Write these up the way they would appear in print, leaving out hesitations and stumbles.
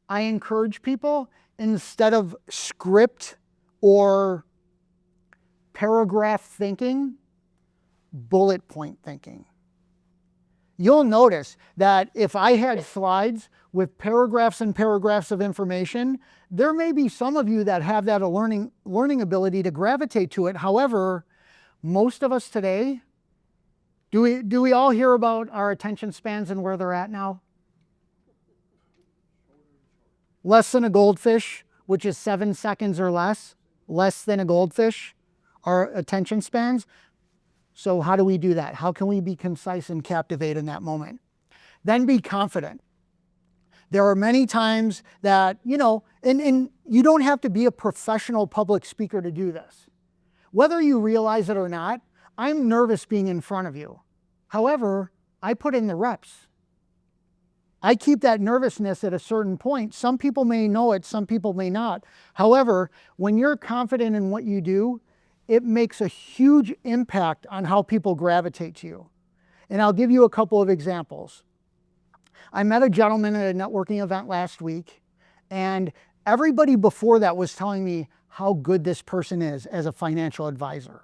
I encourage people, instead of script or paragraph thinking, bullet point thinking. You'll notice that if I had slides with paragraphs and paragraphs of information, there may be some of you that have that learning ability to gravitate to it. However, most of us today, do we all hear about our attention spans and where they're at now? Less than a goldfish, which is 7 seconds or less than a goldfish, our attention spans. So how do we do that? How can we be concise and captivate in that moment? Then be confident. There are many times that, and you don't have to be a professional public speaker to do this. Whether you realize it or not, I'm nervous being in front of you. However, I put in the reps. I keep that nervousness at a certain point. Some people may know it, some people may not. However, when you're confident in what you do, it makes a huge impact on how people gravitate to you. And I'll give you a couple of examples. I met a gentleman at a networking event last week, and everybody before that was telling me how good this person is as a financial advisor,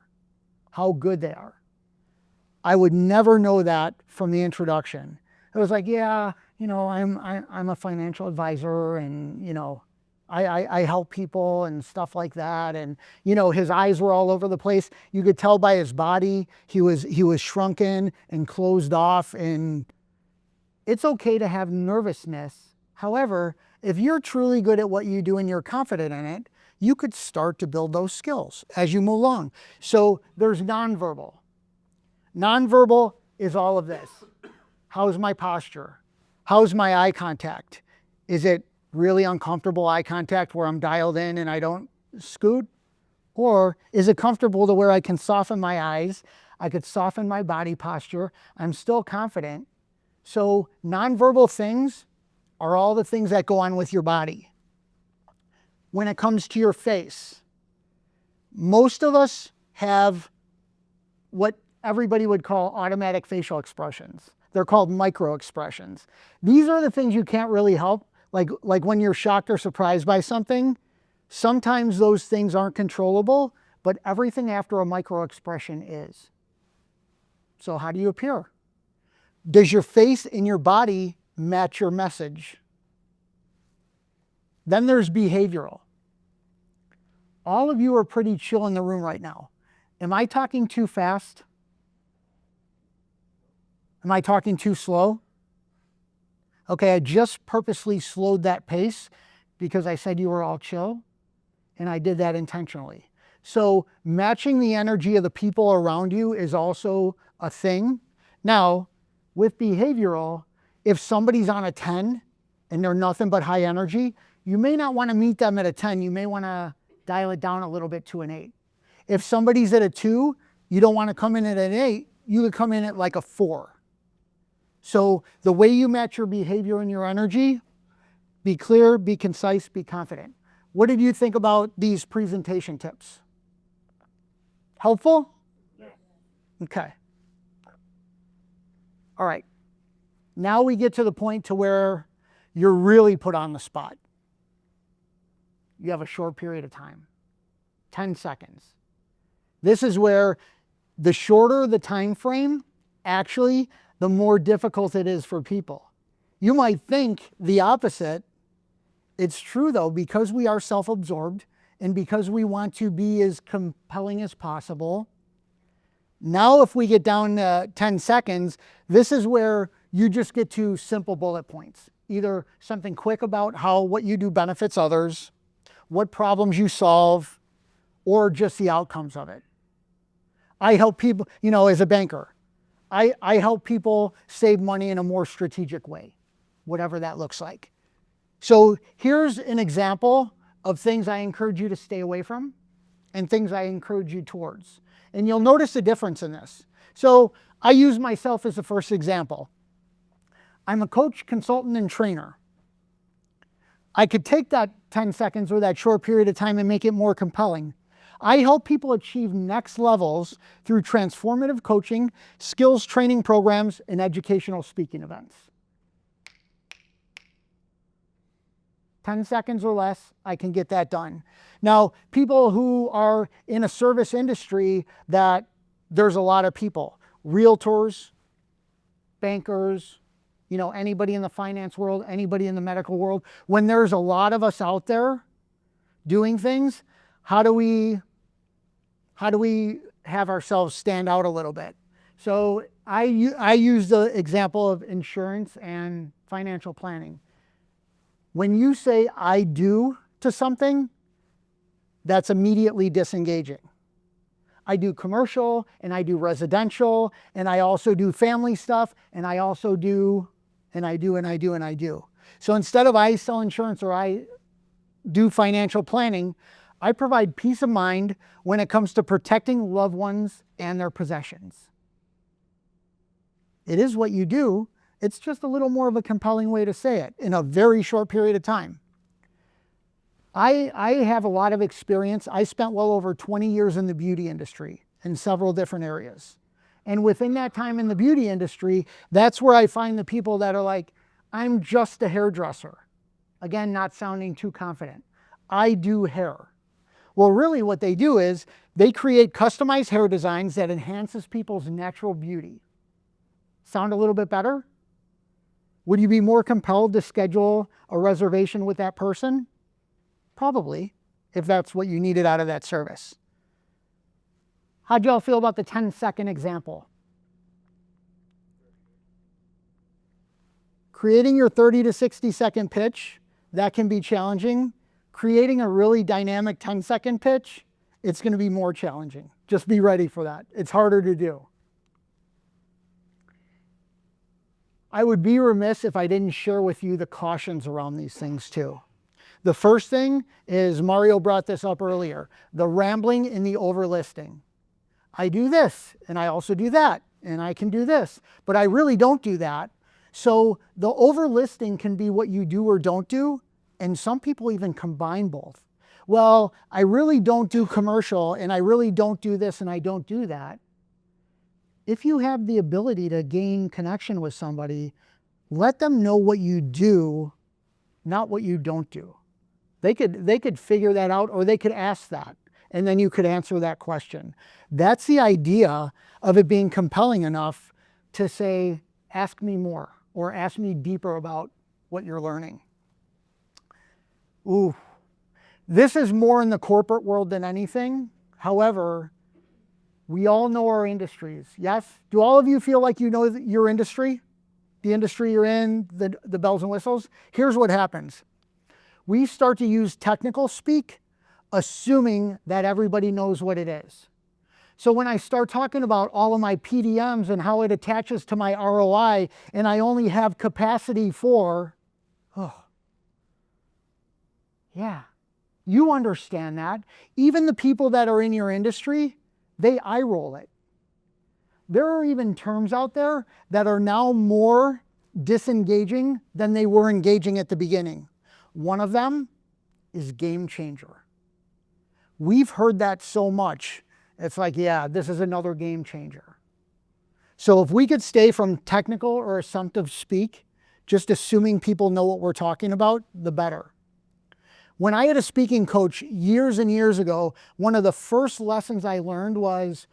how good they are. I would never know that from the introduction. It was like, yeah, I'm a financial advisor, and I help people and stuff like that. And his eyes were all over the place. You could tell by his body he was shrunken and closed off. And it's okay to have nervousness. However, if you're truly good at what you do and you're confident in it, you could start to build those skills as you move along. So there's nonverbal. Nonverbal is all of this. How's my posture? How's my eye contact? Is it really uncomfortable eye contact where I'm dialed in and I don't scoot? Or is it comfortable to where I can soften my eyes, I could soften my body posture, I'm still confident? So nonverbal things are all the things that go on with your body. When it comes to your face, most of us have what everybody would call automatic facial expressions. They're called micro expressions. These are the things you can't really help. Like when you're shocked or surprised by something, sometimes those things aren't controllable, but everything after a micro expression is. So how do you appear? Does your face and your body match your message? Then there's behavioral. All of you are pretty chill in the room right now. Am I talking too fast? Am I talking too slow? Okay, I just purposely slowed that pace because I said you were all chill, and I did that intentionally. So matching the energy of the people around you is also a thing. Now, with behavioral, if somebody's on a 10 and they're nothing but high energy, you may not want to meet them at a 10. You may want to dial it down a little bit to an 8. If somebody's at a 2, you don't want to come in at an 8. You could come in at like a 4. So the way you match your behavior and your energy, be clear, be concise, be confident. What did you think about these presentation tips? Helpful? Yes. Okay. All right. Now we get to the point to where you're really put on the spot. You have a short period of time, 10 seconds. This is where the shorter the time frame, actually, the more difficult it is for people. You might think the opposite. It's true though, because we are self-absorbed and because we want to be as compelling as possible. Now if we get down to 10 seconds, this is where you just get to simple bullet points. Either something quick about how what you do benefits others, what problems you solve, or just the outcomes of it. I help people, as a banker, I help people save money in a more strategic way, whatever that looks like. So here's an example of things I encourage you to stay away from and things I encourage you towards. And you'll notice the difference in this. So I use myself as the first example. I'm a coach, consultant, and trainer. I could take that 10 seconds or that short period of time and make it more compelling. I help people achieve next levels through transformative coaching, skills training programs, and educational speaking events. 10 seconds or less, I can get that done. Now, people who are in a service industry that there's a lot of people, realtors, bankers, anybody in the finance world, anybody in the medical world, when there's a lot of us out there doing things, how do we have ourselves stand out a little bit? So I use the example of insurance and financial planning. When you say I do to something, that's immediately disengaging. I do commercial, and I do residential, and I also do family stuff, and I also do, and I do, and I do, and I do. So instead of I sell insurance or I do financial planning, I provide peace of mind when it comes to protecting loved ones and their possessions. It is what you do. It's just a little more of a compelling way to say it in a very short period of time. I have a lot of experience. I spent well over 20 years in the beauty industry in several different areas. And within that time in the beauty industry, that's where I find the people that are like, I'm just a hairdresser. Again, not sounding too confident. I do hair. Well, really what they do is they create customized hair designs that enhances people's natural beauty. Sound a little bit better? Would you be more compelled to schedule a reservation with that person? Probably, if that's what you needed out of that service. How'd y'all feel about the 10-second example? Creating your 30 to 60-second pitch, that can be challenging. Creating a really dynamic 10-second pitch, it's going to be more challenging. Just be ready for that. It's harder to do. I would be remiss if I didn't share with you the cautions around these things too. The first thing is, Mario brought this up earlier, the rambling and the overlisting. I do this, and I also do that, and I can do this, but I really don't do that. So the overlisting can be what you do or don't do, and some people even combine both. Well, I really don't do commercial, and I really don't do this, and I don't do that. If you have the ability to gain connection with somebody, let them know what you do, not what you don't do. They could figure that out, or they could ask that, and then you could answer that question. That's the idea of it being compelling enough to say, ask me more, or ask me deeper about what you're learning. Ooh, this is more in the corporate world than anything. However, we all know our industries, yes? Do all of you feel like you know your industry? The industry you're in, the bells and whistles? Here's what happens. We start to use technical speak, assuming that everybody knows what it is. So when I start talking about all of my PDMs and how it attaches to my ROI, and I only have capacity for, yeah, you understand that. Even the people that are in your industry, they eye roll it. There are even terms out there that are now more disengaging than they were engaging at the beginning. One of them is game changer. We've heard that so much. It's like, yeah, this is another game changer. So if we could stay from technical or assumptive speak, just assuming people know what we're talking about, the better. When I had a speaking coach years and years ago, one of the first lessons I learned was,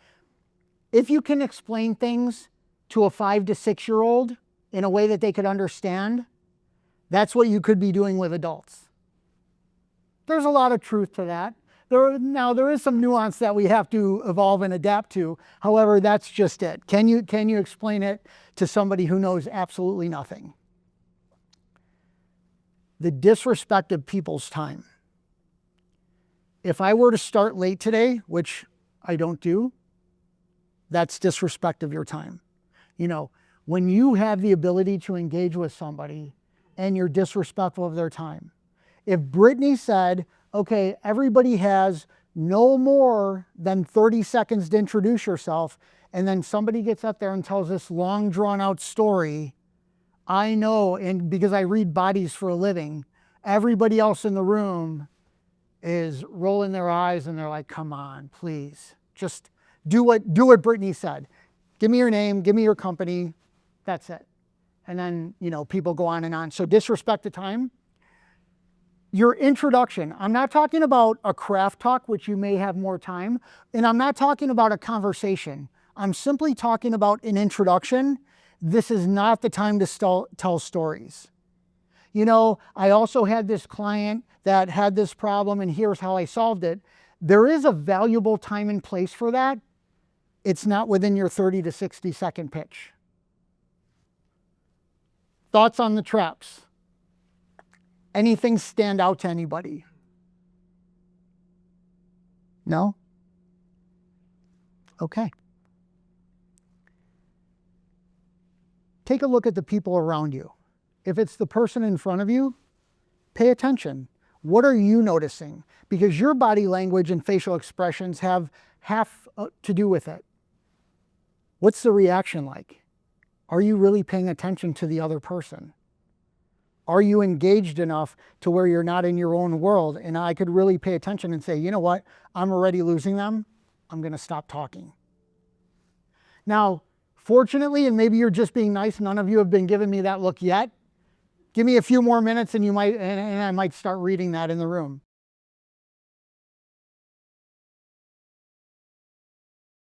if you can explain things to a 5 to 6-year-old in a way that they could understand, that's what you could be doing with adults. There's a lot of truth to that. There is some nuance that we have to evolve and adapt to. However, that's just it. Can you explain it to somebody who knows absolutely nothing? The disrespect of people's time. If I were to start late today, which I don't do, that's disrespect of your time. When you have the ability to engage with somebody and you're disrespectful of their time. If Brittany said, okay, everybody has no more than 30 seconds to introduce yourself, and then somebody gets up there and tells this long drawn out story, I know, and because I read bodies for a living, everybody else in the room is rolling their eyes and they're like, come on, please, just do what Brittany said. Give me your name, give me your company, that's it. And then, people go on and on. So disrespect the time. Your introduction. I'm not talking about a craft talk, which you may have more time, and I'm not talking about a conversation. I'm simply talking about an introduction. This is not the time to tell stories. You know, I also had this client that had this problem, and here's how I solved it. There is a valuable time and place for that. It's not within your 30 to 60 second pitch. Thoughts on the traps? Anything stand out to anybody? No? Okay. Take a look at the people around you. If it's the person in front of you, pay attention. What are you noticing? Because your body language and facial expressions have half to do with it. What's the reaction like? Are you really paying attention to the other person? Are you engaged enough to where you're not in your own world? And I could really pay attention and say, you know what? I'm already losing them. I'm going to stop talking. Now, fortunately, and maybe you're just being nice, none of you have been giving me that look yet. Give me a few more minutes and I might start reading that in the room.